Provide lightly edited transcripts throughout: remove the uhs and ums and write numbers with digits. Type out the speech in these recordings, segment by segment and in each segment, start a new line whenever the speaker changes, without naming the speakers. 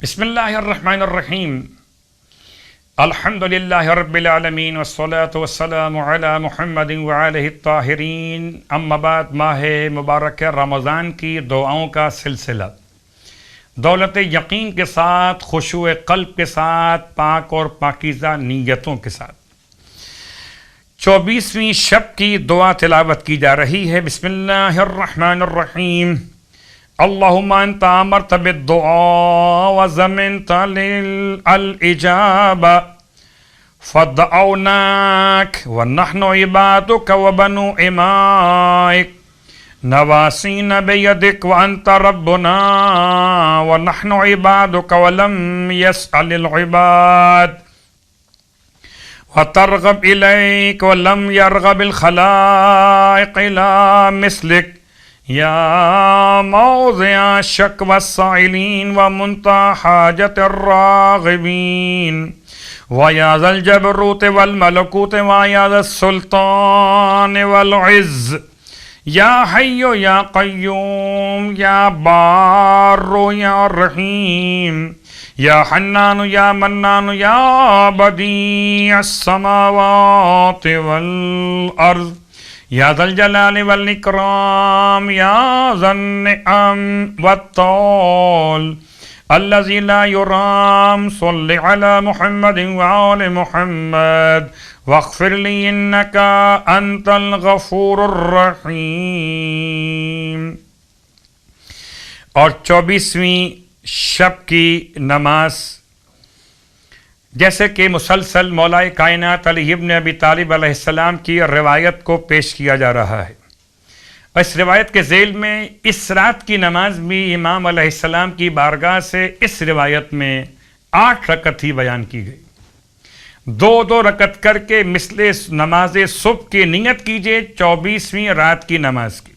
بسم اللہ الرحمن الرحیم الحمد للہ رب العالمین والصلاة والسلام علی محمد وآلہ الطاہرین. اما بعد، ماہ مبارک رمضان کی دعاؤں کا سلسلہ دولت یقین کے ساتھ، خشوع قلب کے ساتھ، پاک اور پاکیزہ نیتوں کے ساتھ 24ویں شب کی دعا تلاوت کی جا رہی ہے. بسم اللہ الرحمن الرحیم. اللہم انت امرت بالدعاء وزمنت للإجابة فدعوناک ونحن عبادک وبنو امائک نواسین بیدک وانت ربنا ونحن عبادک ولم يسأل العباد وترغب الیک ولم يرغب الخلائق الى مثلک یا موضع شکوى السائلین ومنتہى حاجت الراغبین ویا ذا الجبروت والملکوت ویا ذا السلطان والعز یا حی یا قیوم یا بار یا رحیم یا حنان یا منان یا بدیع السماوات والارض یا ذا الجلال والاکرام یا ذا النعم والطول الذي لا يرام. صل على محمد وآل محمد واغفر لي إنك أنت الغفور الرحیم. اور 24ویں شب کی نماز جیسے کہ مسلسل مولا کائنات علی ابن ابی طالب علیہ السلام کی روایت کو پیش کیا جا رہا ہے. اس روایت کے ذیل میں اس رات کی نماز بھی امام علیہ السلام کی بارگاہ سے اس روایت میں 8 رکعت ہی بیان کی گئی. 2 رکعت کر کے مثل نماز صبح کی نیت کیجئے 24ویں رات کی نماز کی.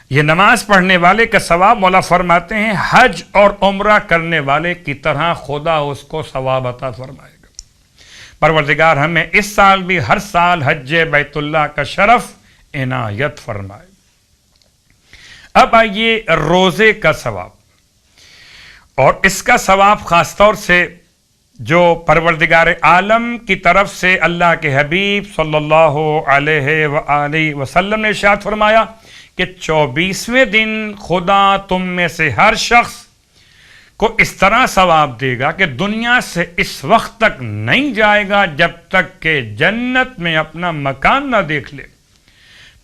یہ نماز پڑھنے والے کا ثواب مولا فرماتے ہیں حج اور عمرہ کرنے والے کی طرح خدا اس کو ثواب عطا فرمائے گا. پروردگار ہمیں اس سال بھی ہر سال حج بیت اللہ کا شرف عنایت فرمائے. اب آئیے روزے کا ثواب، اور اس کا ثواب خاص طور سے جو پروردگار عالم کی طرف سے اللہ کے حبیب صلی اللہ علیہ وآلہ وسلم نے ارشاد فرمایا کہ 24ویں دن خدا تم میں سے ہر شخص کو اس طرح ثواب دے گا کہ دنیا سے اس وقت تک نہیں جائے گا جب تک کہ جنت میں اپنا مکان نہ دیکھ لے.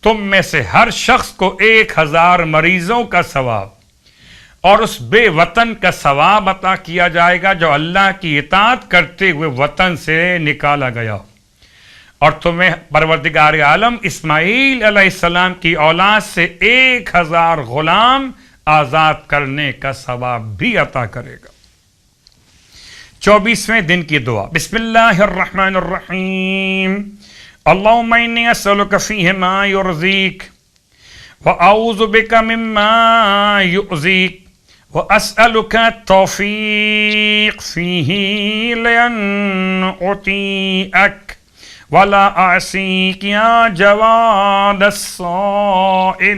تم میں سے ہر شخص کو 1000 مریضوں کا ثواب اور اس بے وطن کا ثواب عطا کیا جائے گا جو اللہ کی اطاعت کرتے ہوئے وطن سے نکالا گیا. اور تمہیں پروردگار عالم اسماعیل علیہ السلام کی اولاد سے 1000 غلام آزاد کرنے کا ثواب بھی عطا کرے گا. 24ویں دن کی دعا. بسم اللہ الرحمن الرحیم. اللہم انی اسألک فیہ ما یرضیک واعوذ بک مما یؤذیک واسألک التوفیق فیہ لأن اطیعک ولا اعصیک یا جواد السائلین.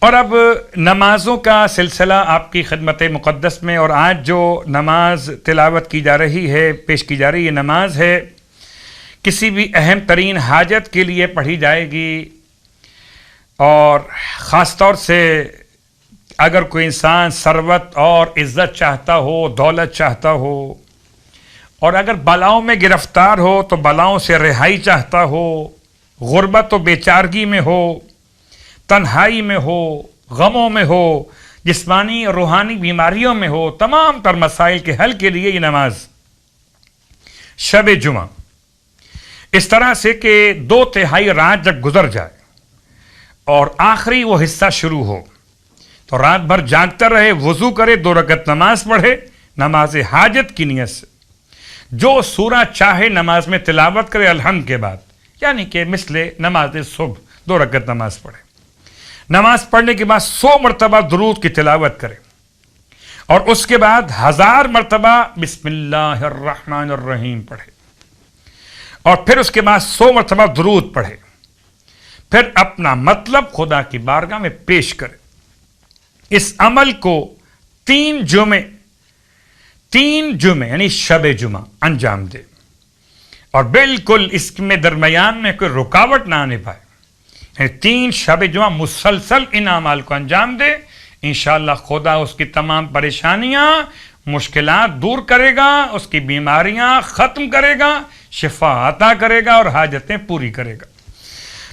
اور اب نمازوں کا سلسلہ آپ کی خدمت مقدس میں، اور آج جو نماز تلاوت کی جا رہی ہے، پیش کی جا رہی ہے، نماز ہے کسی بھی اہم ترین حاجت کے لیے پڑھی جائے گی. اور خاص طور سے اگر کوئی انسان ثروت اور عزت چاہتا ہو، دولت چاہتا ہو، اور اگر بلاؤں میں گرفتار ہو تو بلاؤں سے رہائی چاہتا ہو، غربت و بیچارگی میں ہو، تنہائی میں ہو، غموں میں ہو، جسمانی اور روحانی بیماریوں میں ہو، تمام تر مسائل کے حل کے لیے یہ نماز شب جمعہ اس طرح سے کہ 2/3 رات جب گزر جائے اور آخری وہ حصہ شروع ہو تو رات بھر جاگتا رہے، وضو کرے، 2 رکعت نماز پڑھے نماز حاجت کی نیت سے. جو سورہ چاہے نماز میں تلاوت کرے الحمد کے بعد، یعنی کہ مثل نماز صبح 2 رکعت نماز پڑھے. نماز پڑھنے کے بعد 100 مرتبہ درود کی تلاوت کرے، اور اس کے بعد 1000 مرتبہ بسم اللہ الرحمن الرحیم پڑھے، اور پھر اس کے بعد 100 مرتبہ درود پڑھے. پھر اپنا مطلب خدا کی بارگاہ میں پیش کرے. اس عمل کو 3 جمعے یعنی شب جمعہ انجام دے اور بالکل اس میں درمیان میں کوئی رکاوٹ نہ آنے پائے، یعنی 3 شب جمعہ مسلسل ان اعمال کو انجام دے، انشاءاللہ خدا اس کی تمام پریشانیاں مشکلات دور کرے گا، اس کی بیماریاں ختم کرے گا، شفا عطا کرے گا اور حاجتیں پوری کرے گا۔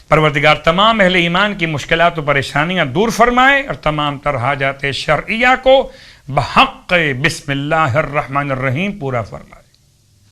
پروردگار تمام اہل ایمان کی مشکلات و پریشانیاں دور فرمائے اور تمام تر حاجات شرعیہ کو بحق بسم اللہ الرحمن الرحیم پورا فرمائے۔